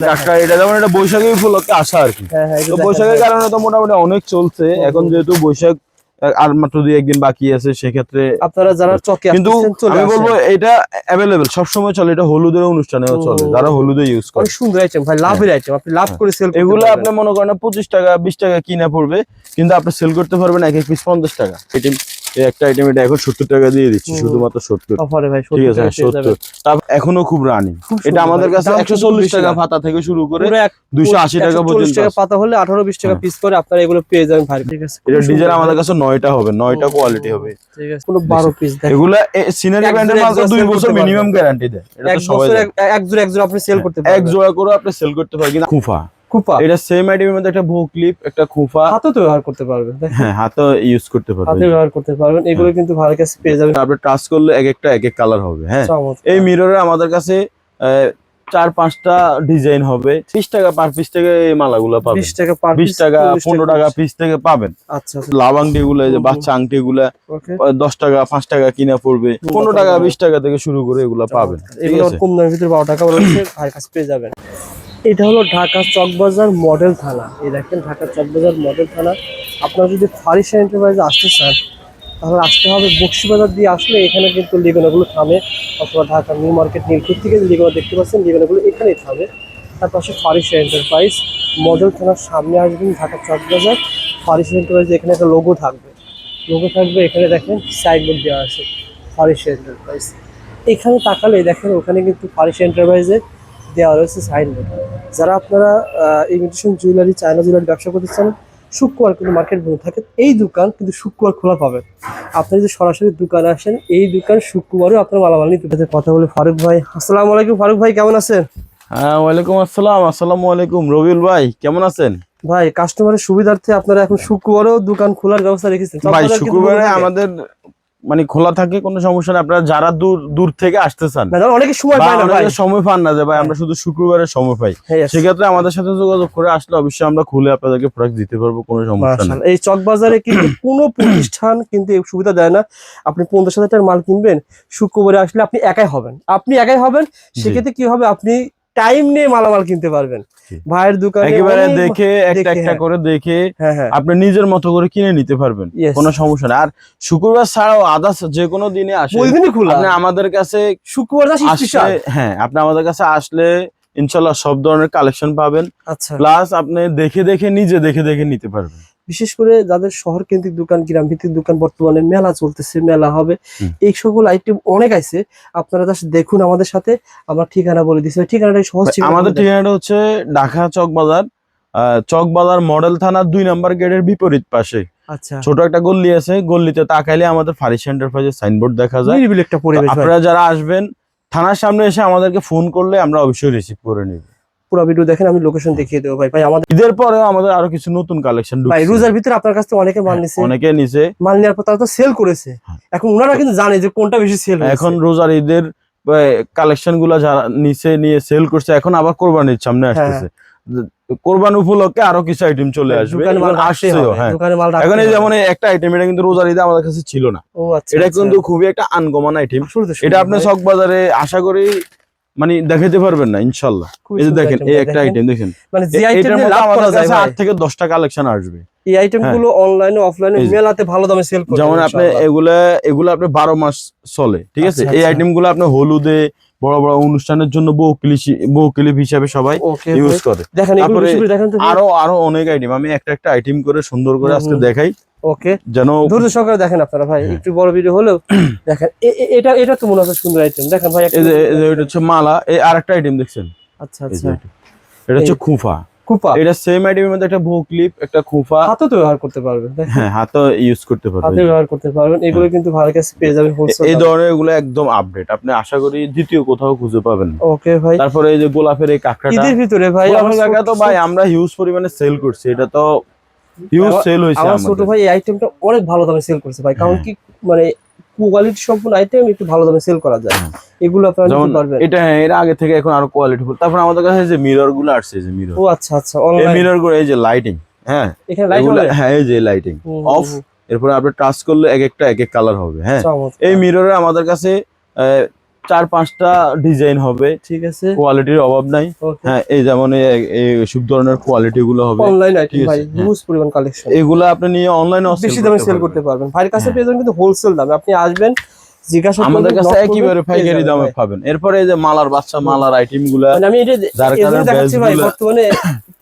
কাঁকড়া এটা যেমন এটা বৈশাখী উপলক্ষে আসা আর কি। তো বৈশাখের কারণে তো মোটামুটি অনেক চলছে এখন, যেহেতু বৈশাখ আর মাত্র 2-1 দিন বাকি আছে, সেক্ষেত্রে আপনারা যারা চকে কিন্তু আমি বলবো এটা অ্যাভেলেবেল সবসময় চলে, এটা হলুদের অনুষ্ঠানেও চলে, যারা হলুদে ইউজ করে। অনেক সুন্দর আইটেম ভাই, লাভের আইটেম, আপনি লাভ করে সেল করতে এগুলো পারবেন। আপনি মনে করেন 25 টাকা 20 টাকা কিনা পড়বে, কিন্তু আপনি সেল করতে পারবেন এক এক পিস 50 টাকা। এই একটা আইটেম এটা এখন 70 টাকা দিয়ে দিচ্ছি, শুধুমাত্র 70 অফারে ভাই, ঠিক আছে 70। তারপর এখনো খুব রানিং, এটা আমাদের কাছে 140 টাকা পাতা থেকে শুরু করে 280 টাকা পর্যন্ত টাকা পাতা হলে 18-20 টাকা পিস করে আপনারা এগুলো পেয়ে যাবেন ভাই। ঠিক আছে, এটা ডিজাইন আমাদের কাছে 9টা হবে, 9টা কোয়ালিটি হবে। ঠিক আছে, কোনো 12 পিস দেখেন এগুলা সিনারি ব্র্যান্ডের মাল তো 2 বছর মিনিমাম গ্যারান্টি দেয়, এটা তো সবাই এক জোড়া আপনি সেল করতে পারবেন, এক জোড়া করে আপনি সেল করতে পারবেন। কিন্তু খুফা এটা সেম আইটেমের মধ্যে একটা বউ ক্লিপ, একটা খুফা হাতে তো ব্যবহার করতে পারবেন। হ্যাঁ, হাতে ইউজ করতে পারবেন, হাতে ব্যবহার করতে পারবেন। এগুলো কিন্তু ভালো কাছে পেয়ে যাবেন, আপনি টাচ করলে এক একটা এক এক কালার হবে। হ্যাঁ, এই মিররে আমাদের কাছে 4-5টা ডিজাইন হবে। 20 টাকা পার পিস থেকে এই মালাগুলো পাবেন, 20 টাকা পার 20 টাকা 15 টাকা পিস থেকে পাবেন। আচ্ছা, লাভ আংটি গুলো, এই যে বাচ্চা আংটি গুলা 10 টাকা 5 টাকা কিনা পড়বে, 15 টাকা 20 টাকা থেকে শুরু করে এগুলা পাবেন। এগুলো কম দামের ভিতরে 12 টাকা রয়েছে, ভাইয়ের কাছে পেয়ে যাবেন। এটা হলো ঢাকা চকবাজার মডেল থানা। এই দেখেন ঢাকা চকবাজার মডেল থানা। আপনারা যদি ফারিসা এন্টারপ্রাইজে আসতে চান তাহলে আসতে হবে বক্সিবাজার দিয়ে। আসলে এখানে কিন্তু লিগনাগুলো থামে, অথবা ঢাকা নিউ মার্কেট নীলকুঠ থেকে লিগনা দেখতে পাচ্ছেন, লিগনাগুলো এখানেই থামে। তার পাশে ফারিসা এন্টারপ্রাইজ মডেল থানার সামনে আসবেন, ঢাকা চকবাজার ফারিসা এন্টারপ্রাইজ। এখানে একটা লোগো থাকবে, এখানে দেখেন সাইনবোর্ড দেওয়া আছে ফারিসা এন্টারপ্রাইজ। এখানে তাকালে দেখেন ওখানে কিন্তু ফারিসা এন্টারপ্রাইজে দেওয়া রয়েছে সাইনবোর্ড। যারা আপনারা ইমিটেশন জুয়েলারি, চায়না জুয়েলারি ব্যবসা করতে চান, শুক্রবার কিন্তু মার্কেট বন্ধ থাকে, এই দোকান কিন্তু শুক্রবার খোলা পাবেন। আপনি যদি সরাসরি দোকানে আসেন, এই দোকান শুক্রবারও আপনার মালামাল নিতে পেতে। কথা বলে ফারুক ভাই। আসসালামু আলাইকুম ফারুক ভাই, কেমন আছেন? হ্যাঁ, ওয়ালাইকুম আসসালাম। আসসালামু আলাইকুম রবিউল ভাই, কেমন আছেন? ভাই কাস্টমারের সুবিধার্থে আপনারা এখন শুক্রবারও দোকান খোলার ব্যবস্থা রেখেছেন? ভাই শুক্রবারে আমাদের মানে খোলা থাকে, কোনো সমস্যা নেই। আপনারা যারা দূর থেকে আসতে চান, অনেকে সময় পায় না ভাই, সময় পান না যে ভাই আমরা শুধু শুক্রবারে সময় পাই, সেক্ষেত্রে আমাদের সাথে যোগাযোগ করে আসলে অবশ্যই আমরা খুলে আপনাদেরকে প্রোডাক্ট দিতে পারবো, কোনো সমস্যা নেই। এই চকবাজারে কিন্তু কোনো প্রতিষ্ঠান কিন্তু এই সুবিধা দেয় না। আপনি 50,000 টাকার মাল কিনবেন, শুক্রবারে আসলে আপনি একাই হবেন। সেক্ষেত্রে কি হবে, আপনি টাইম নিয়ে মালামাল কিনতে পারবেন। ভাইয়ের দোকানে একেবারে দেখে একটা করে দেখে আপনি নিজের মতো করে কিনে নিতে পারবেন, কোনো সমস্যা নেই। আর শুক্রবার ছাড়াও আদার্স যে কোনো দিনে আসেন, আপনি আমাদের কাছে শুক্রবার আসলে, হ্যাঁ আপনি আমাদের কাছে আসলে ইনশাআল্লাহ সব ধরনের কালেকশন পাবেন। আচ্ছা, প্লাস আপনি নিজে দেখে নিতে পারবেন। বিশেষ করে যাদের শহর কেন্দ্রিক দোকান, গ্রাম ভিত্তিক দোকান, বর্তমানে মেলা চলতেছে, মেলা হবে, এই সকল আইটেম অনেক আছে। আপনারা জাস্ট দেখুন আমাদের সাথে। আমরা ঠিকানা বলে দিচ্ছি, ঠিকানাটা সহজ। আমাদের ঠিকানাটা হচ্ছে ঢাকা চকবাজার মডেল থানার 2 নম্বর গেটের বিপরীত পাশে। আচ্ছা, ছোট একটা গল্লি আছে, গল্লিতে তাকাইলে আমাদের ফারিসা এন্টারপ্রাইজের সাইনবোর্ড দেখা যায়। আপনারা যারা আসবেন, থানার সামনে এসে আমাদেরকে ফোন করলে আমরা অবশ্যই রিসিভ করে নিব। পুরো ভিডিও দেখেন, আমি লোকেশন দেখিয়ে দেবো। ভাই আমাদের ঈদের পরেও আমাদের আরো কিছু নতুন কালেকশন ঢুকছে। ভাই রোজার ভিতরে আপনার কাছে অনেকে মাল নিছে, মাল নেওয়ার পর তারা তো সেল করেছে। এখন ওনারা কিন্তু জানে যে কোনটা বেশি সেল হয়েছে। এখন রোজার ঈদের কালেকশন গুলা যারা নিয়ে সেল করছে, এখন আবার কোরবানির সামনে আসতেছে, কোরবানি উপলক্ষে আরো কিছু আইটেম চলে আসবে। এখন এই যেমন একটা আইটেম, এটা কিন্তু রোজার ঈদে আমাদের কাছে ছিল না। এটা কিন্তু খুবই একটা আনকমন আইটেম। এটা আপনি চকবাজারে আশা করি মানে দেখাতে পারবেন না ইনশাআল্লাহ। এই যে দেখেন, এই একটা আইটেম দেখেন, মানে যে আইটেম লাভ করা যায় 8 থেকে 10টা কালেকশন আসবে। এই আইটেম গুলো অনলাইনে অফলাইনে মেলাতে ভালো দামে সেল করতে, যেমন আপনি এগুলা আপনি 12 মাস চলে, ঠিক আছে। এই আইটেম গুলো আপনি হলুদে, বড় বড় অনুষ্ঠানের জন্য বউ ক্লিপ হিসাবে সবাই ইউজ করে। তারপরে আরো অনেক আইটেম, আমি একটা আইটেম করে সুন্দর করে আজকে দেখাই। ওকে, যেন ধৈর্য সহকারে দেখেন আপনারা। ভাই একটু বড় ভিডিও হলেও দেখেন, এটা তো মনে হচ্ছে সুন্দর আইটেম। দেখেন ভাই, এটা হচ্ছে মালা। এই আরেকটা আইটেম দেখছেন? আচ্ছা, এটা হচ্ছে খুফা। এটা সেম আইটেমের মধ্যে একটা বউ ক্লিপ, একটা খুফা। হাতে তো ব্যবহার করতে পারবেন, হ্যাঁ হাতে ইউজ করতে পারবেন। এগুলো কিন্তু ভালো কাছে পেয়ে যাবেন হোলসেল। এই ধরনের এগুলো একদম আপডেট, আপনি আশা করি দ্বিতীয় কোথাও খুঁজে পাবেন। ওকে ভাই। তারপরে এই যে গোলাপের এই কাঁকড়াটা, ঈদের ভিতরে ভাই আমার কাকা তো ভাই আমরা হিউজ পরিমাণে সেল করছি, এটা তো হিউজ সেল হইছে। আমার ছোট ভাই এই আইটেমটা অনেক ভালো দামে সেল করছে ভাই, কারণ কি মানে কোয়ালিটি সম্পূর্ণ আইটেম একটু ভালো দামে সেল করা যায়। এগুলো আপনারা নিতে পারবেন। এটা এর আগে থেকে এখন আরো কোয়ালিটিফুল। তারপর আমাদের কাছে যে মিরর গুলো আসছে, যে মিরর। ও আচ্ছা, এই মিরর গুলো, এই যে লাইটিং, হ্যাঁ এখানে লাইট হবে, হ্যাঁ এই যে লাইটিং অফ, এরপর আপনি টাচ করলে এক একটা এক এক কালার হবে। হ্যাঁ, এই মিররে আমাদের কাছে 4-5টা ডিজাইন হবে, ঠিক আছে, কোয়ালিটির অভাব নাই। ওকে। হ্যাঁ, এই যেমন এই সব ধরনের কোয়ালিটি গুলো হবে। অনলাইন আইটেম ঠিক আছে, ভাই, হ্যাঁ। হিউজ পরিমাণ কালেকশন, এগুলা আপনি নিয়ে অনলাইনে বেশি দামে সেল করতে পারবেন। ভাইয়ের কাছে পেয়ে যাবেন কিন্তু হোলসেল দামে, আপনি আসবেন জিজ্ঞাসা করবেন, আমাদের কাছে knock একেবারে করবেন, পেয়ে পাইকারি যাবেন দামে ভাই। পাবেন। এরপরে এই যে মালার বাচ্চা মালার আইটেম গুলা, মানে আমি এটা যার এজন্য কারণে দেখাচ্ছি ভাই, ব্যাচগুলা- বর্তমানে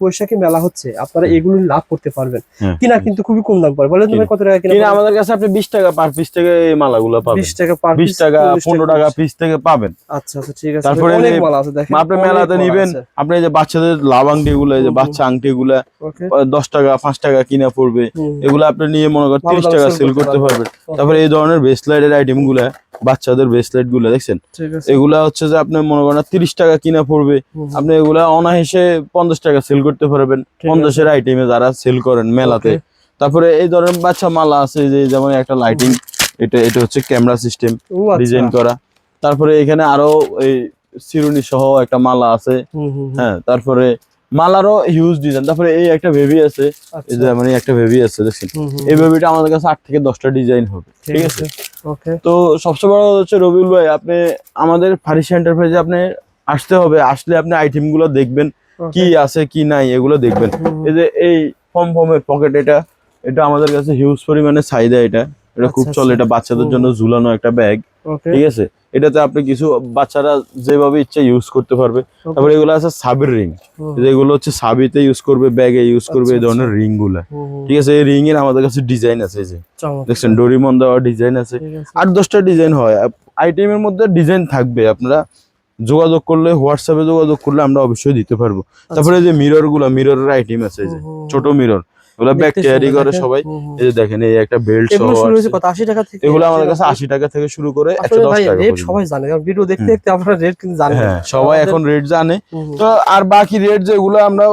বৈশাখী মেলা হচ্ছে, আপনারা এগুলো লাভ করতে পারবেন। হ্যাঁ। কিনা কিন্তু খুবই কম দাম পড়ে, বলেন তো ভাই কত টাকা কিনা? কিনা আমাদের কাছে আপনি 20 টাকা পার পিস থেকে এই মালাগুলা পাবেন। 20 টাকা পার 20 টাকা 15 টাকা পিস থেকে পাবেন। আচ্ছা আচ্ছা, ঠিক আছে। তারপরে অনেক যে মাল আছে দেখেন, আপনি অনেক মেলাতে মাল নিবেন, আছে। আপনি এই যে বাচ্চাদের লাভ আংটি গুলা, এই যে বাচ্চা আংটি গুলা ওকে, 10 টাকা 5 টাকা কিনা পড়বে, এগুলো আপনি নিয়ে মনে করেন ভালো 30 দামে টাকা sell সেল করতে করতে পারবেন। পারবেন। তারপরে এই ধরনের ব্রেসলেটের আইটেম গুলা, বাচ্চাদের ব্রেসলেট গুলা দেখছেন, ঠিক আছে। এগুলা হচ্ছে যে আপনি মনে করেন 30 টাকা কিনা পড়বে, আপনি এগুলা অনায়াসে 50 টাকা সেল করতে পারবেন। ঠিক 50 এর আইটেমে যারা সেল করেন মেলাতে। তারপরে এই ধরনের বাচ্চা মালা আছে, যে যেমন একটা লাইটিং, এটা হচ্ছে ক্যামেরা সিস্টেম ও আচ্ছা। ডিজাইন করা। তারপরে এখানে আরো এই চিরুনি সহ একটা মালা আছে। হ্যাঁ, তারপরে মালারও হিউজ ডিজাইন। তারপরে এই একটা বেবি আছে, এই যে মানে একটা বেবি আছে দেখছেন, এই বেবিটা আমাদের কাছে 8 থেকে 10টা ডিজাইন হবে। ঠিক আছে, ওকে। তো সবচেয়ে বড় হচ্ছে রবিউল ভাই, আপনি আমাদের ফারিসা এন্টারপ্রাইজে আপনি আসতে হবে। আসলে আপনি আইটেম গুলো দেখবেন, কি আছে কি নাই এগুলো দেখবেন। এই যে এই ফর্মের পকেট, এটা আমাদের কাছে হিউজ পরিমাণে চাহিদা। এটা খুব চলে, এটা বাচ্চাদের জন্য ঝুলানো একটা ব্যাগ। ঠিক আছে, এটাতে আপনি কিছু বাচ্চারা যেভাবে ইচ্ছা ইউজ করতে পারবে। তারপরে এগুলো আছে সাবির রিং, যেগুলো হচ্ছে সাবিতে ইউজ করবে, ব্যাগে ইউজ করবে, এই ধরনের রিং গুলা। ঠিক আছে, এই রিং এর আমাদের কাছে ডিজাইন আছে, এই যে দেখছেন ডোরিমন দেওয়া ডিজাইন আছে, 8-10টা ডিজাইন হয়। আইটেমের মধ্যে ডিজাইন থাকবে, আপনারা যোগাযোগ করলে, হোয়াটসঅ্যাপে যোগাযোগ করলে আমরা অবশ্যই দিতে পারবো। তারপরে যে মিরর গুলা, মিররের আইটেম আছে, এই যে ছোট মিরর, এগুলা ব্যাগ ক্যারি করে সবাই। এই যে দেখেন, এই একটা বেল্ট সহ আছে। কত 80 টাকা থেকে? এগুলো আমাদের কাছে 80 টাকা থেকে শুরু করে 110 টাকা রেট পর্যন্ত। সবাই জানে, কারণ ভিডিও দেখতে দেখতে আপনারা রেট কিন্তু জানেন। হ্যাঁ, সবাই এখন রেট জানে। তো আর বাকি রেট যেগুলো আমরা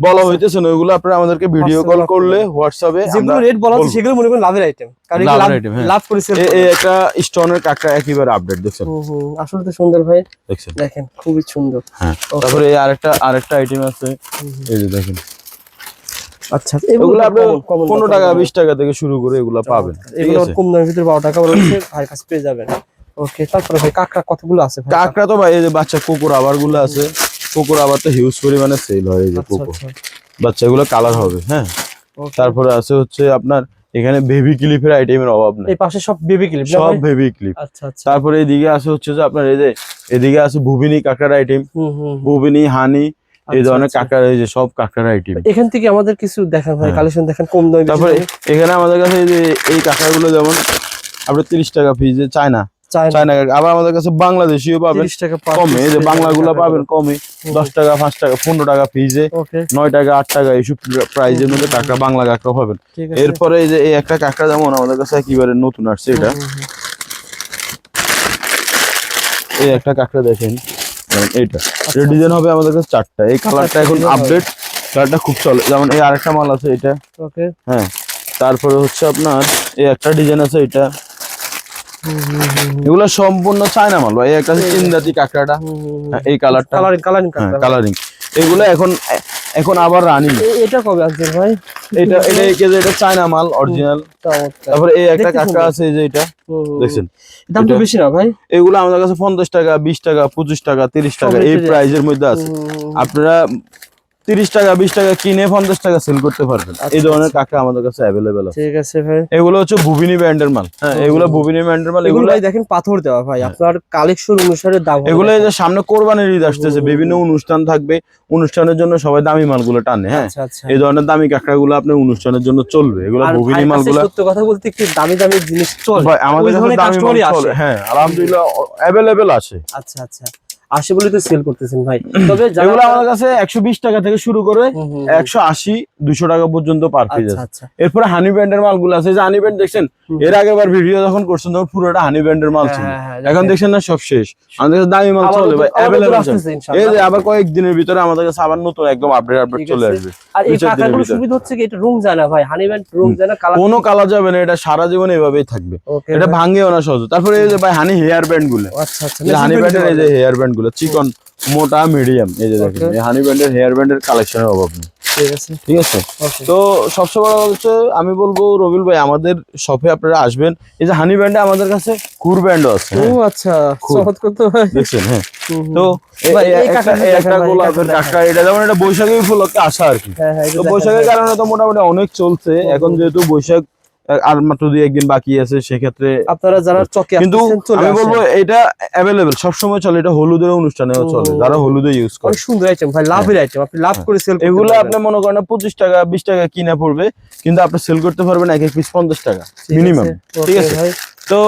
বলা হইতেছে না, ওইগুলো আপনারা আমাদেরকে ভিডিও কল করলে হোয়াটসঅ্যাপে যেগুলো রেট বলা হচ্ছে সেগুলো মনে করেন লাভের আইটেম, কারণ এগুলো লাভ করে সেল করে। এই একটা স্টোনের কাঁকড়া একেবারে আপডেট দেখছেন, আসলে তো সুন্দর ভাই, দেখছেন, দেখেন খুবই সুন্দর। হ্যাঁ, তারপরে এই আরেকটা আইটেম আছে, এই যে দেখেন। আচ্ছা, এগুলো আপনি 15 টাকা 20 টাকা থেকে শুরু করে এগুলো পাবেন। এগুলো কম দামের ভিতরে 12 টাকা রয়েছে, ভাইয়ের কাছে পেয়ে যাবেন। ওকে, তারপরে ভাই কাঁকড়া কতগুলো আছে ভাই? কাঁকড়া তো ভাই এই যে বাচ্চা কুকুর আবার গুলো আছে, কুকুর আবার তো হিউজ পরিমাণে সেল হয়। এই যে কুকুর বাচ্চাগুলো কালার হবে। হ্যাঁ, তারপরে আছে হচ্ছে আপনার এখানে বেবি ক্লিপের আইটেমের অভাব নেই, এই পাশে সব বেবি ক্লিপ, সব বেবি ক্লিপ। আচ্ছা আচ্ছা। তারপরে এদিকে আছে হচ্ছে যে আপনার এই যে এদিকে আছে ভুবিনি কাঁকড়ার আইটেম, ভুবিনি হানি, এই ধরনের কাঁকড়া, এই যে সব কাঁকড়ার আইটেম। এখান থেকে আমাদের কিছু দেখান ভাই, কালেকশন দেখান কম দামে। তারপরে এখানে আমাদের কাছে এই যে এই কাঁকড়াগুলো যেমন আপনার 30 টাকা পিস, চায়না কাঁকড়া। আবার আমাদের কাছে বাংলাদেশিও পাবেন কমে, এই যে বাংলাগুলো পাবেন কমে, 10 টাকা 5 টাকা 15 টাকা পিসে, 9 টাকা 8 টাকা এইসব প্রাইজের মধ্যে কাঁকড়া, বাংলা কাঁকড়া পাবেন। এরপরে এই যে এই একটা কাঁকড়া যেমন আমাদের কাছে একেবারে নতুন আসছে, এটা এই একটা কাঁকড়া দেখেন, এইটা ডিজাইন হবে আমাদের কাছে 4টা। এই কালারটা এখন আপডেট, কালারটা খুব চলে। যেমন এই আরেকটা মাল আছে এটা, হ্যাঁ। তারপরে হচ্ছে আপনার এই একটা ডিজাইন আছে, এটা এগুলো সম্পূর্ণ চায়না মাল ভাই। একটা তিন জাতি কাঁকড়াটা, এই কালারটা কালারিং, এগুলো এখন আবার রানিং। এটা কবে আসবে ভাই? এটা চায়না মাল অরিজিনাল। তারপরে এই একটা কাঁকড়া আছে, এই যে এটা দেখছেন, দাম তো বেশি না ভাই? এগুলো আমাদের কাছে 50 টাকা 20 টাকা 25 টাকা 30 টাকা এই প্রাইজের মধ্যে আছে। আপনারা 30 টাকা 20 টাকা কিনে 50 টাকা সেল করতে পারবেন। এই ধরনের কাঁকড়া আমাদের কাছে অ্যাভেলেবেল আছে। ঠিক আছে ভাই, এগুলো হচ্ছে ভুবিনি ব্র্যান্ডের মাল। হ্যাঁ, এগুলো ভুবিনি ব্র্যান্ডের মাল। এগুলো ভাই দেখেন পাথর দেওয়া ভাই, আপনার কালেকশন অনুসারে দাম। এগুলো যে সামনে কোরবানির ঈদ আসতেছে, বিভিন্ন অনুষ্ঠান থাকবে, অনুষ্ঠানের জন্য সবাই দামি মালগুলো টানে। হ্যাঁ, এই ধরনের দামি কাঁকড়াগুলো আপনার অনুষ্ঠানের জন্য চলবে। এগুলো ভুবিনি মালগুলো সত্য কথা বলতে কি দামি দামি জিনিস চলে ভাই, আমাদের কাছে দামি মাল চলে। হ্যাঁ, আলহামদুলিল্লাহ অ্যাভেলেবেল আছে। আচ্ছা আচ্ছা, আসে বলে তো সেল করতেছেন ভাই। তবে এগুলো আমাদের কাছে 120 টাকা থেকে শুরু করে 180 200 টাকা পর্যন্ত পার পিস আছে। এরপরে হানি ব্র্যান্ডের মালগুলো আছে, যে হানি ব্র্যান্ড দেখছেন এর আগেবার ভিডিও যখন করছেন তখন পুরোটা হানি ব্র্যান্ডের মাল ছিল, এখন দেখছেন না সব শেষ। আমাদের কাছে দামি মাল চলে ভাই, অ্যাভেলেবল আছে। এই যে আবার কয়েকদিনের ভিতরে আমাদের কাছে আবার নতুন একদম আপডেট চলে আসবে। আর এই কাঁকড়াগুলো সুবিধা হচ্ছে কি এটা রং যায় না ভাই, হানি ব্র্যান্ড রং যায় না, কোনো কালার যাবে না, এটা সারা জীবন এইভাবেই থাকবে, এটা ভাঙেও না সহজে। তারপরে এই যে ভাই হানি হেয়ার ব্যান্ড গুলো, আচ্ছা আচ্ছা, হানি ব্র্যান্ডের এই যে হেয়ার ব্যান্ড গুলো চিকন মোটা মিডিয়াম, এই যে দেখেন এই হানি ব্র্যান্ডের হেয়ার ব্যান্ডের কালেকশনের অভাব নেই। ঠিক আছে। ঠিক আছে। ওকে। তো সবচেয়ে বড় হচ্ছে আমি বলবো রবিউল ভাই আমাদের শপে আপনারা আসবেন। এই যে হানি ব্যান্ডে আমাদের কাছে কুর ব্যান্ডও আছে। ও আচ্ছা, খুব। চমৎকার তো ভাই। দেখছেন? হ্যাঁ। হুম, হুম। তো ভাই, এই একটা কাঁকড়াটা এই দেখেন একটা ভাই, এই গোলাপের কাঁকড়াটা কাঁকড়া, এটা যেমন এটা বৈশাখী উপলক্ষে আসা আর কি। হ্যাঁ, হ্যাঁ, এটা তো দেখেন বৈশাখের ভাই। কারণে তো মোটামুটি অনেক চলছে। এখন যেহেতু বৈশাখ আর মাত্র 2-1 দিন বাকি আছে, সেক্ষেত্রে আপনারা যারা চকে কিন্তু আসতেছেন চলে আমি আসেন। বলবো এটা অ্যাভেলেবেল সবসময় চলে। এটা হলুদের অনুষ্ঠানেও চলে, যারা হলুদে ইউজ করে। অনেক সুন্দর আইটেম ভাই, লাভের আইটেম, আপনি লাভ করে সেল করতে এগুলো পারবেন। আপনি মনে করেন 25 টাকা 20 টাকা কিনা পড়বে, কিন্তু আপনি সেল করতে পারবেন এক এক পিস 50 টাকা ঠিক মিনিমাম। আছে, ঠিক ওকে আছে ভাই। তো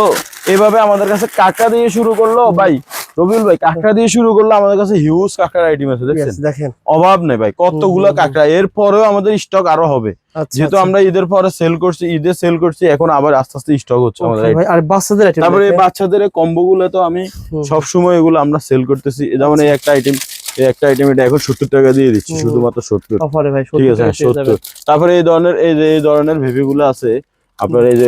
এইভাবে আমাদের কাছে কাঁকড়া দিয়ে শুরু করলো ভাই। রবিউল ভাই কাঁকড়া দিয়ে শুরু করলো, আমাদের কাছে হিউজ কাঁকড়ার আইটেম আছে, দেখছেন? Yes, দেখেন। অভাব নেই ভাই, কতগুলো কাঁকড়া। এর পরেও আমাদের স্টক আরো হবে, আচ্ছা, যেহেতু আচ্ছা। আমরা ঈদের পরে সেল করছি, ঈদে সেল করছি, এখন আবার আস্তে আস্তে স্টক হচ্ছে আমাদের ওকে ভাই, item। আর বাচ্চাদের আইটেম তারপরে এই দেখেন। বাচ্চাদের কম্বো গুলো তো আমি সব সময় এগুলো আমরা সেল করতেছি। যেমন এই একটা আইটেম, এটা এখন 70 টাকা দিয়ে দিচ্ছি, শুধুমাত্র 70। অফারে ভাই, ঠিক আছে, 70। তারপরে এই ধরনের ভেবি গুলো আছে আপনার, এই যে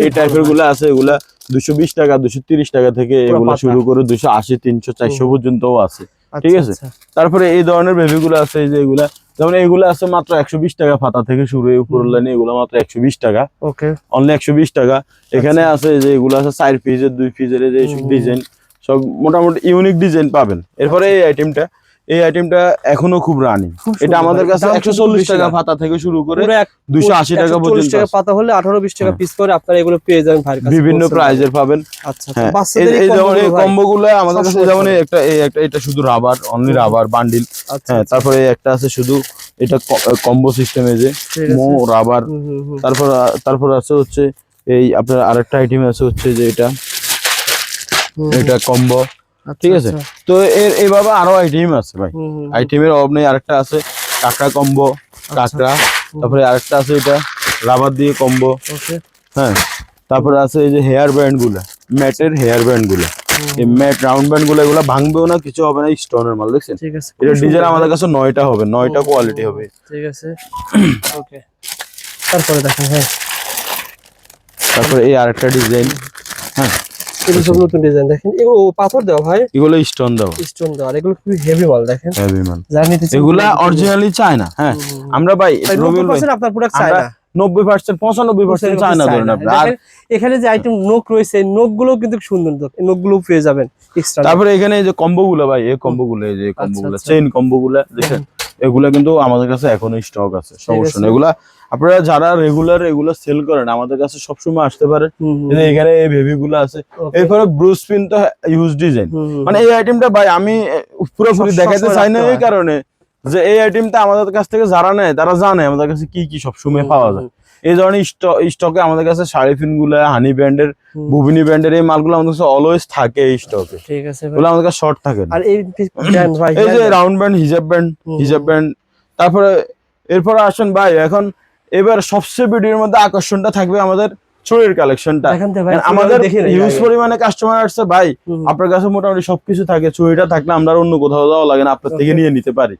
এই টাইপের গুলো আছে, এগুলা 220 টাকা 230 টাকা থেকে এগুলা শুরু করে 280 300 400 পর্যন্তও আছে। ঠিক আছে। তারপরে এই ধরনের বেবি গুলো আছে, এই যে এগুলা, যেমন এগুলো আছে মাত্র 120 টাকা পাতা থেকে শুরু, উপরের লাইনে এগুলো মাত্র 120 টাকা, ওকে, অনলি 120 টাকা। এখানে আছে যে এগুলো আছে 4 পিসের 2 পিসের, এই যে ডিজাইন সব মোটামুটি ইউনিক ডিজাইন পাবেন। এরপরে এই আইটেমটা এখনো খুব রানিং। এটা আমাদের কাছে 140 টাকা পাতা থেকে শুরু করে 280 টাকা পর্যন্ত টাকা পাতা হলে 18-20 টাকা পিস করে আপনারা এগুলো পেয়ে যাবেন ভাইয়ের কাছে, বিভিন্ন প্রাইজের পাবেন। আচ্ছা, হ্যাঁ, বাচ্চাদের এই যেমন এই কম্বো গুলো আমাদের কাছে, সবসময় যেমন এটা শুধু রাবার, অনলি রাবার বান্ডিল। হ্যাঁ, তারপরে একটা আছে শুধু এটা কম্বো সিস্টেমে, যে মো রাবার। তারপর আছে হচ্ছে এই আপনার আরেকটা আইটেম আছে হচ্ছে যে এটা কম্বো। ঠিক আছে। তো এইভাবে আরো আইটেম আছে ভাই, আইটেমের অভাব নেই। আরেকটা আছে কাঁকড়া কম্বো, কাঁকড়া। তারপরে আরেকটা আছে এটা রাবার দিয়ে কম্বো। হ্যাঁ, তারপরে আছে এই যে হেয়ার ব্যান্ড গুলা, ম্যাটের হেয়ার ব্যান্ড গুলা, এই ম্যাট রাউন্ড ব্যান্ড গুলা, এগুলা ভাঙবেও না, কিছু হবে না, স্টোনের মাল, দেখছেন? ঠিক আছে, এটা ডিজাইন আমাদের কাছে 9টা হবে, 9টা কোয়ালিটি হবে। ঠিক আছে, ওকে। তারপরে দেখেন ভাই, তারপরে এই আরেকটা ডিজাইন। হ্যাঁ, এগুলো সব নতুন ডিজাইন দেখেন। এগুলো পাথর দেওয়া ভাই, এগুলো স্টোন দাও, স্টোন দেওয়া, এগুলো খুবই হেভি মাল দেখেন, হেভি মাল। যারা নিতে চান এগুলা অরিজিনালি চায় না। হ্যাঁ, আমরা ভাই রবিউল ভাই 90% আপনার প্রোডাক্ট চায় না, 90% 95% চায় না ধরেন আপনি। আর এখানে যে আইটেম নোক রয়েছে, নোক গুলো কিন্তু সুন্দর, নোক গুলো পেয়ে যাবেন এক্সট্রা। তারপরে এখানে এই যে কম্বো গুলো ভাই, এই কম্বো গুলো, এই যে কম্বো গুলো, চেইন কম্বো গুলো দেখেন, এগুলা কিন্তু আমাদের কাছে এখনো স্টক আছে, সমস্যা নেই। এগুলা আপনারা যারা রেগুলার এগুলো সেল করেন আমাদের কাছে সবসময় আসতে পারেন। এখানে এই বেবি গুলো আছে। এরপরে ব্রুস পিন তো ইউজ ডিজাইন, মানে এই আইটেমটা ভাই আমি পুরোপুরি দেখাইতে চাই না, এই কারণে যে এই আইটেমটা আমাদের কাছ থেকে যারা নেয় তারা জানে আমাদের কাছে কি কি সবসময় পাওয়া যায়। এই ধরনের স্টকে আমাদের কাছে শাড়িফিন গুলা, হানি ব্র্যান্ডের, বুবিনি ব্র্যান্ডের এই মালগুলো আমাদের কাছে অলওয়েজ থাকে এই স্টকে। ঠিক আছে, ওগুলো আমাদের কাছে শর্ট থাকে না। আর এই ব্র্যান্ড ভাই, এই যে রাউন্ড ব্যান্ড, হিজাব ব্যান্ড। তারপরে এরপরে আসেন ভাই, এখন এবার সবচেয়ে ভিডিওর মধ্যে আকর্ষণটা থাকবে আমাদের চুড়ির কালেকশনটা। আমাদের হিউজ পরিমাণে কাস্টমার আসছে ভাই, আপনার কাছে মোটামুটি সবকিছু থাকে, চুড়িটা থাকলে আমরা অন্য কোথাও যাওয়া লাগে না, আপনার থেকে নিয়ে নিতে পারি।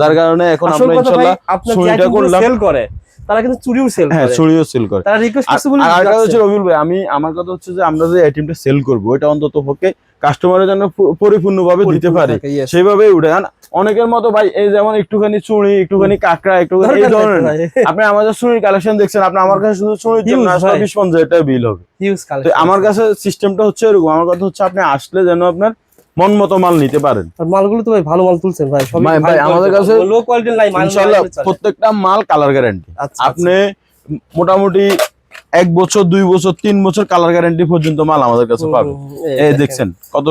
তার কারণে এখন আমরা ইনশাআল্লাহ চুড়িটা করলাম। সেল করে তারা কিন্তু চুড়িও সেল করে। হ্যাঁ, চুড়িও সেল করে। তারা রিকোয়েস্ট করছে বলে। আর একটা হচ্ছে রবিউল ভাই, আমার কথা হচ্ছে যে আমরা যে আইটেমটা সেল করব এটা অন্তত পক্ষে কাস্টমারের জন্য পরিপূর্ণভাবে দিতে পারি, সেইভাবেই উঠে। অনেকের মতো ভাই এই যেমন একটুখানি চুড়ি, একটুখানি কাঁকড়া, একটুখানি এই ধরনের। আপনি আমাদের চুড়ির কালেকশন দেখছেন, আপনি আমার কাছে শুধু চুড়ির জন্য 20-50 টাকা বিল হবে। তো আমার কাছে সিস্টেমটা হচ্ছে এরকম, আমার কথা হচ্ছে আপনি আসলে যেন আপনার মন মতো মাল নিতে পারেন। আর মালগুলো তো ভাই ভালো মাল তুলছেন ভাই, সবই ভাই আমাদের কাছে লো কোয়ালিটির নাই, ইনশাআল্লাহ প্রত্যেকটা মাল কালার গ্যারান্টি। আপনি মোটামুটি 1 বছর 2 বছর 3 বছর কালার গ্যারান্টি পর্যন্ত মাল আমাদের কাছে পাবেন। এই দেখছেন কত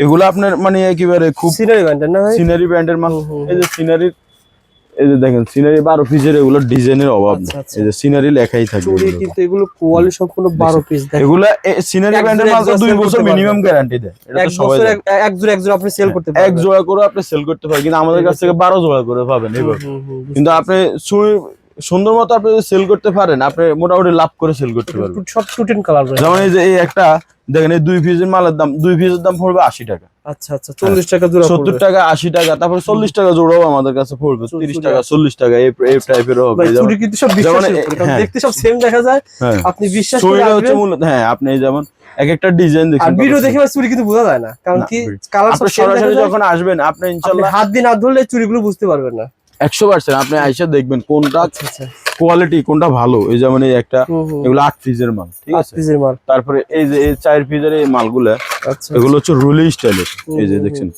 এগুলো আপনার মানে একেবারে খুব সিনারি ব্র্যান্ডের না ভাই, সিনারি ব্র্যান্ডের মাল। এই যে সিনারি, এই যে দেখেন সিনারি 12 পিসের, এগুলো ডিজাইনের অভাব নেই, এই যে সিনারি লেখাই থাকবে। কিন্তু এগুলো কোয়ালিটি সম্পূর্ণ 12 পিস দেখেন। এগুলো সিনারি ব্র্যান্ডের মাল তো 2 বছর মিনিমাম গ্যারান্টি দেয়, এটা তো সবাই জানে। এক জোড়া আপনি সেল করতে পারবেন, এক জোড়া করে আপনি সেল করতে পারেন, কিন্তু আমাদের কাছ থেকে 12 জোড়া করে পাবেন এইভাবে। কিন্তু আপনি সুন্দর মতো আপনি সেল করতে পারেন, আপনি মোটামুটি লাভ করে সেল করতে পারবেন। সব টুটেন কালার, যেমন এই যে এই একটা দেখেন, এই 2 পিসের মালের দাম, 2 পিসের দাম পড়বে 80 টাকা। আচ্ছা, 40 টাকা জোড়া, 70 টাকা, 80 টাকা, তারপর 40 টাকা জোড়াও আমাদের কাছে পড়বে, 30 টাকা, 40 টাকা, এই টাইপের হবে। চুড়ি কিন্তু সব বিশ্বাসের উপরে, কারণ দেখতে সব সেম দেখা যায়, আপনি বিশ্বাস করে আসবেন। হ্যাঁ, আপনি যেমন এক একটা ডিজাইন দেখেন, আর ভিডিও দেখে চুড়ি কিন্তু বোঝা যায় না, কারণ কি কালার সব সেম দেখা যায়। যখন আসবেন আপনি ইনশাআল্লাহ হাত দিয়ে না ধরলে চুড়িগুলো বুঝতে পারবেন না। 100% আপনি আইসা দেখবেন কোনটা আচ্ছা আচ্ছা কোয়ালিটি, কোনটা ভালো। এই যেমন এই একটা, এগুলো 8 পিসের মাল, ঠিক আছে। পিসের মাল। তারপরে এই যে এই 4 পিসের এই মালগুলা, আচ্ছা এগুলো হচ্ছে রুলি স্টাইলের। এই যে দেখছেন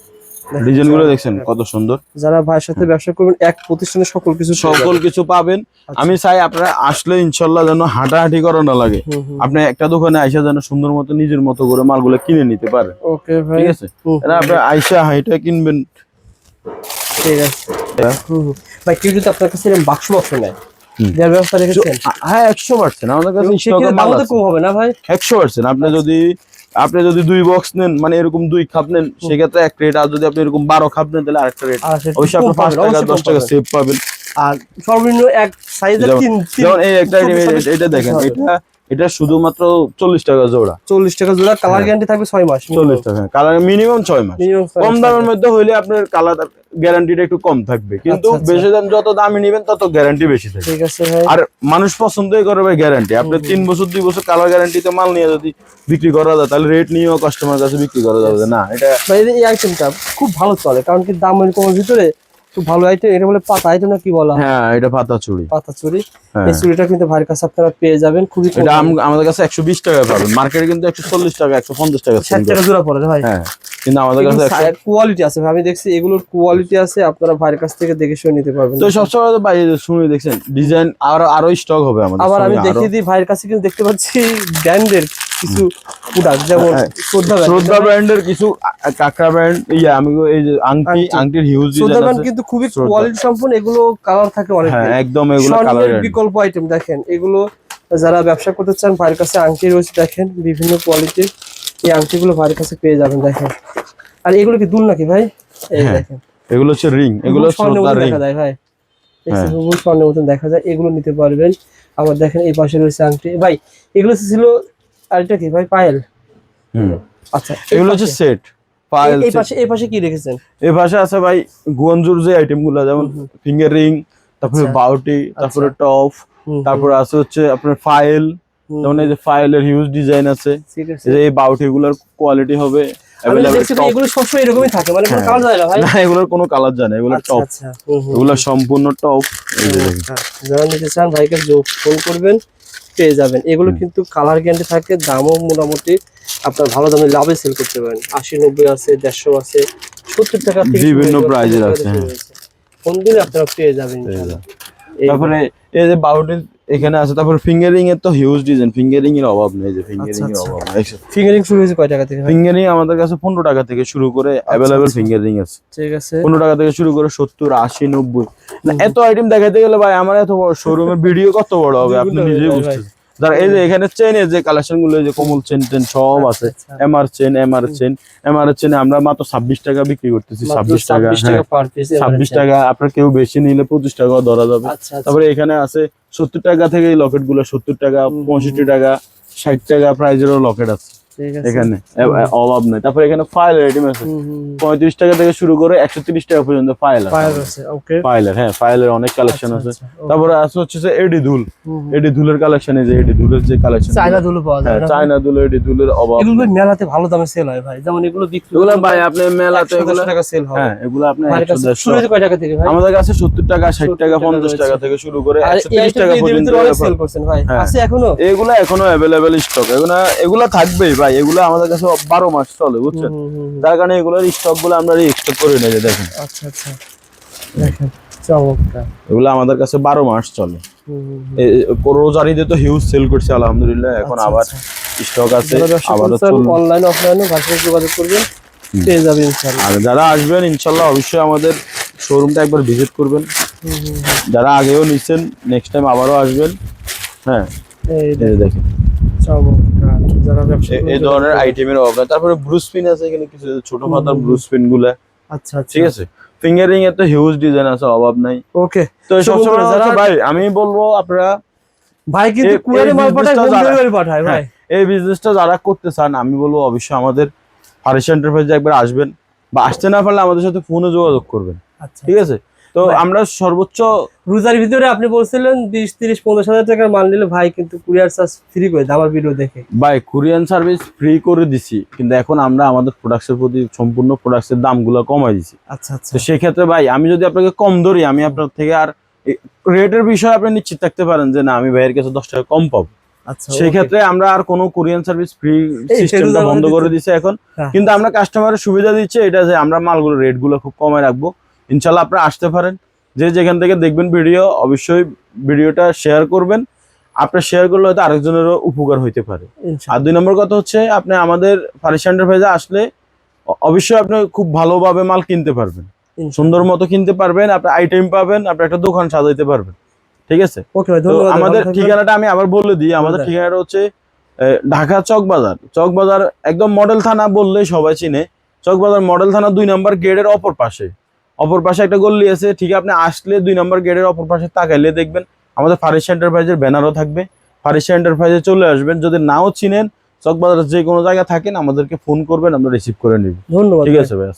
ডিজাইন গুলো দেখছেন কত সুন্দর। যারা ভাইয়ের সাথে ব্যবসা করবেন এক প্রতিষ্ঠানে সকল কিছু পাবেন। আমি চাই আপনারা আসলে ইনশাল্লাহ যেন হাঁটাহাঁটি করা না লাগে, আপনি একটা দোকানে আইসা যেন সুন্দর মতো নিজের মতো করে মালগুলো কিনে নিতে পারেন। ওকে ভাই, ঠিক আছে, আপনি আইসা হাইটা কিনবেন। ঠিক আছে ভাই। কেউ যদি আপনার কাছে বাক্স বক্স নেয়, দেওয়ার ব্যবস্থা রেখেছেন? হ্যাঁ 100% আমাদের কাছে সেক্ষেত্রে দাম তো কম হবে না ভাই? 100% আপনি যদি 2 বক্স নেন, মানে এরকম 2 খাপ নেন, সেক্ষেত্রে এক রেট। আর যদি আপনি এরকম 12 খাপ নেন তাহলে আরেকটা রেট। অবশ্যই আপনি 5 টাকা 10 টাকা সেভ পাবেন। আর সর্বনিম্ন এক সাইজের যেমন এই একটা এটা দেখেন, এটা শুধুমাত্র 40 টাকা জোড়া। 40 টাকা জোড়া। কালার গ্যারান্টি থাকবে 6 মাস। 40 টাকা কালার, মিনিমাম 6 মাস। কম দামের মধ্যে হইলে আপনার কালার গ্যারান্টিটা একটু কম থাকবে, কিন্তু বেশি দাম যত দামি নেবেন তত গ্যারান্টি বেশি থাকবে। ঠিক আছে ভাই। আর মানুষ পছন্দই করে ভাই গ্যারান্টি। আপনি 3 বছর 2 বছর কালার গ্যারান্টিতে মাল নিয়ে যদি বিক্রি করা যায়, তাহলে রেট নিয়েও কাস্টমার কাছে বিক্রি করা যাবে না। এটা ভাই এই আইটেমটা খুব ভালো চলে, কারণ কি দামের কমের ভিতরে খুব ভালো আইটেম। এটা বলে পাতা আইটেম না কি বলা? হ্যাঁ এটা পাতা চুড়ি। পাতা চুড়ি। এই চুড়িটা কিন্তু ভাইয়ের কাছে আপনারা পেয়ে যাবেন খুবই কম। এটা আমাদের কাছে 120 টাকা পাবেন, মার্কেটে কিন্তু 140 টাকা 150 টাকা 60 টাকা জোড়া পড়ে ভাই। হ্যাঁ, কিন্তু আমাদের কাছে কোয়ালিটি আছে ভাই। আমি দেখছি এগুলোর কোয়ালিটি আছে, আপনারা ভাইয়ের কাছ থেকে দেখে শুনে নিতে পারবেন। তো সবসময় তো ভাই শুনে দেখছেন ডিজাইন আরো স্টক হবে আমাদের। আবার আমি দেখিয়ে দিই, ভাইয়ের কাছে কিন্তু দেখতে পাচ্ছি ব্র্যান্ডের কিছু প্রোডাক্ট, যেমন শ্রদ্ধা ব্র্যান্ডের কিছু, কাকড়া ব্র্যান্ড, আমি এই যে আংটির হিউজ ডিজাইন আছে। শ্রদ্ধা ব্র্যান্ড কিন্তু খুবই কোয়ালিটি সম্পন্ন। এগুলো কালার থাকে অনেক। হ্যাঁ একদম, এগুলো কালার বিকল্প আইটেম। দেখেন এগুলো যারা ব্যবসা করতে চান, ভাইয়ের কাছে আংটি রয়েছে। দেখেন বিভিন্ন কোয়ালিটির এই আংটিগুলো ভাইয়ের কাছে পেয়ে যাবেন। দেখেন, আর এগুলো কি দুল নাকি ভাই? এই দেখেন এগুলো হচ্ছে রিং, এগুলো শ্রদ্ধা রিং দেখা যায় ভাই। হুবহু স্বর্ণের মতন দেখা যায়, এগুলো নিতে পারবেন। আবার দেখেন এই পাশে রয়েছে আংটি। ভাই এগুলো ছিল, আর এটা কি ভাই? পায়েল। আচ্ছা, এগুলো হচ্ছে সেট পায়েল। এই পাশে কি রেখেছেন? এই পাশে আছে ভাই গুঞ্জুর যে আইটেম গুলো, যেমন ফিঙ্গার রিং, তারপরে বাউটি, তারপরে টপ, তারপরে আছে হচ্ছে আপনার ফাইল। যেমন এই যে ফাইলের হিউজ ডিজাইন আছে। এই বাউটি গুলোর কোয়ালিটি হবে এগুলো সবসময় এরকমই থাকে, মানে কোনো কালার যায় না ভাই? না, এগুলোর কোনো কালার যায় না, এগুলো টপ। এগুলো সম্পূর্ণ টপ। যারা নিতে চান ভাইকে ফোন করবেন, পেয়ে যাবেন। এগুলো কিন্তু কালার গ্যারান্টি থাকে, দামও মোটামুটি আপনার ভালো দামে লাভে সেল করতে পারেন। 80-90 আছে, 150 আছে, 70 টাকা থেকে বিভিন্ন প্রাইজের আছে। ফোন দিলে আপনারা পেয়ে যাবেন। তারপরে এই যে বাউটি এখানে আছে। তারপর ফিঙ্গারিং এর তো হিউজ ডিজাইন, ফিঙ্গারিং এর অভাব নেই। যে ফিঙ্গারিং এর অভাব নেই। ফিঙ্গারিং শুরু হয়েছে কয় টাকা থেকে? ফিঙ্গারিং আমাদের কাছে 15 টাকা থেকে শুরু করে अवेलेबल ফিঙ্গারিং আছে। ঠিক আছে, 15 টাকা থেকে শুরু করে 70, 80, 90। এত আইটেম দেখাইতে গেলে ভাই আমার এত বড় শোরুমের ভিডিও কত বড় হবে আপনি নিজেই বুঝতেছেন। যারা এই যে এখানে চেনের যে কালেকশন গুলো, যে কমল চেন টেন সব আছে। এমআর চেন আমরা মাত্র 26 টাকা বিক্রি করতেছি। 26 টাকা পার পিস। 26 টাকা। আপনার কেউ বেশি নিলে 25 টাকা ধরা যাবে। তারপরে এখানে আছে 70 টাকা থেকে এই লকেট গুলো 70 টাকা, 65 টাকা, 60 টাকা প্রাইজেরও লকেট আছে এখানে, অভাব নাই। তারপরে এখানে ফাইলের আইটেম আছে 35 টাকা থেকে শুরু করে 130 টাকা পর্যন্ত ফাইল আছে। ফাইলের, হ্যাঁ ফাইলের অনেক কালেকশন আছে। তারপরে আছে হচ্ছে যে এডি ধুলের কালেকশন। এই যে এডি ধুলের যে কালেকশন, চায়না ধুলো পাওয়া যায়। চায়না ধুল, এডি ধুলের অভাব। এগুলো মেলাতে ভালো দামে সেল হয় ভাই, যেমন এগুলো বিক্রি এগুলো ভাই আপনি মেলাতে 110 টাকা সেল হয়। হ্যাঁ এগুলো আপনি শুরু হয়েছে কয় টাকা থেকে ভাই? আমাদের কাছে 70 টাকা, 60 টাকা, 50 টাকা থেকে শুরু করে 130 টাকা পর্যন্ত সেল করছেন ভাই। আছে এখনো? এগুলো এখনো अवेलेबल স্টক। এগুলো থাকবেই ভাই। এগুলো আমাদের কাছে 12 মাস চলে, বুঝছেন? তার কারণে এগুলোর স্টক গুলো আমরা রিস্টক করে নেই। দেখেন, আচ্ছা আচ্ছা, দেখেন চমৎকার। এগুলো আমাদের কাছে 12 মাস চলে। রোজারিতে তো হিউজ সেল করছে আলহামদুলিল্লাহ। এখন আবার স্টক আছে, আবার অনলাইন অফলাইনে ভাষায় যোগাযোগ করবেন, পেয়ে যাবেন ইনশাআল্লাহ। আর যারা আসবেন ইনশাআল্লাহ অবশ্যই আমাদের শোরুমটা একবার ভিজিট করবেন। যারা আগেও নিছেন নেক্সট টাইম আবারও আসবেন। হ্যাঁ এই দেখেন চমৎকার। যারা ব্যবসা এই ধরনের আইটেমের অভাব নাই। তারপরে ব্রুস পিন আছে এখানে, কিছু ছোট পাতার ব্রুস পিন গুলা। আচ্ছা আচ্ছা, ঠিক আছে। ফিঙ্গারিং এর তো হিউজ ডিজাইন আছে, অভাব নাই। ওকে, তো সবসময় ভাই আমি বলবো আপনারা ভাই কিন্তু কুরিয়ারে মাল পাঠায়, হোম ডেলিভারি পাঠায় ভাই। এই বিজনেসটা যারা করতে চান, আমি বলবো অবশ্যই আমাদের ফারিস এন্টারপ্রাইজে একবার আসবেন, বা আসতে না পারলে আমাদের সাথে ফোনে যোগাযোগ করবেন। আচ্ছা, ঠিক আছে। তো আমরা সর্বোচ্চ রোজার ভিতরে আপনি বলছিলেন 20-30-50 হাজার টাকার মাল নিলে ভাই কিন্তু কুরিয়ার চার্জ ফ্রি করে দেয় আমার ভিডিও দেখে। ভাই কুরিয়ার সার্ভিস ফ্রি করে দিছি, কিন্তু এখন আমরা আমাদের প্রোডাক্টের প্রতি সম্পূর্ণ প্রোডাক্টের দামগুলো কমাই দিছি। আচ্ছা আচ্ছা। তো সেই ক্ষেত্রে ভাই আমি যদি আপনাকে কম ধরি, আমি আপনার থেকে আর রেটের বিষয়ে আপনি নিশ্চিত থাকতে পারেন যে না আমি ভাইয়ের কাছে 10 টাকা কম পাবো। আচ্ছা, সেই ক্ষেত্রে আমরা আর কোনো কুরিয়ার সার্ভিস ফ্রি সিস্টেমটা বন্ধ করে দিছি এখন। কিন্তু আমরা কাস্টমারের সুবিধা দিচ্ছি এটা যে আমরা মালগুলো রেট গুলো খুব কমে রাখবো। ইনশাল্লাহ আপনারা আসতে পারেন, যে যেখান থেকে দেখবেন ভিডিও অবশ্যই ভিডিওটা শেয়ার করবেন। আপনি শেয়ার করলে হয়তো আরেকজনেরও উপকার হইতে পারে। আর 2 নম্বর কথা হচ্ছে আপনি আমাদের ফারিস এন্টারপ্রাইজে আসলে অবশ্যই আপনি খুব ভালোভাবে মাল কিনতে পারবেন, সুন্দর মতো কিনতে পারবেন, আপনি আইটেম পাবেন, আপনি একটা দোকান সাজাইতে পারবেন। ঠিক আছে, তো আমাদের ঠিকানাটা আমি আবার বলে দিই। আমাদের ঠিকানাটা হচ্ছে ঢাকা চকবাজার একদম মডেল থানা বললেই সবাই চিনে। চকবাজার মডেল থানা 2 নম্বর গেটের অপর পাশে একটা গল্লি আছে। ঠিক আপনি আসলে 2 নম্বর গেটের অপর পাশে তাকাইলে দেখবেন আমাদের ফারিস এন্টারপ্রাইজের ব্যানারও থাকবে। ফারিস এন্টারপ্রাইজে চলে আসবেন। যদি নাও চিনেন, চকবাজার যে কোনো জায়গায় থাকেন আমাদেরকে ফোন করবেন, আমরা রিসিভ করে নিব। ধন্যবাদ। ঠিক আছে ভাই।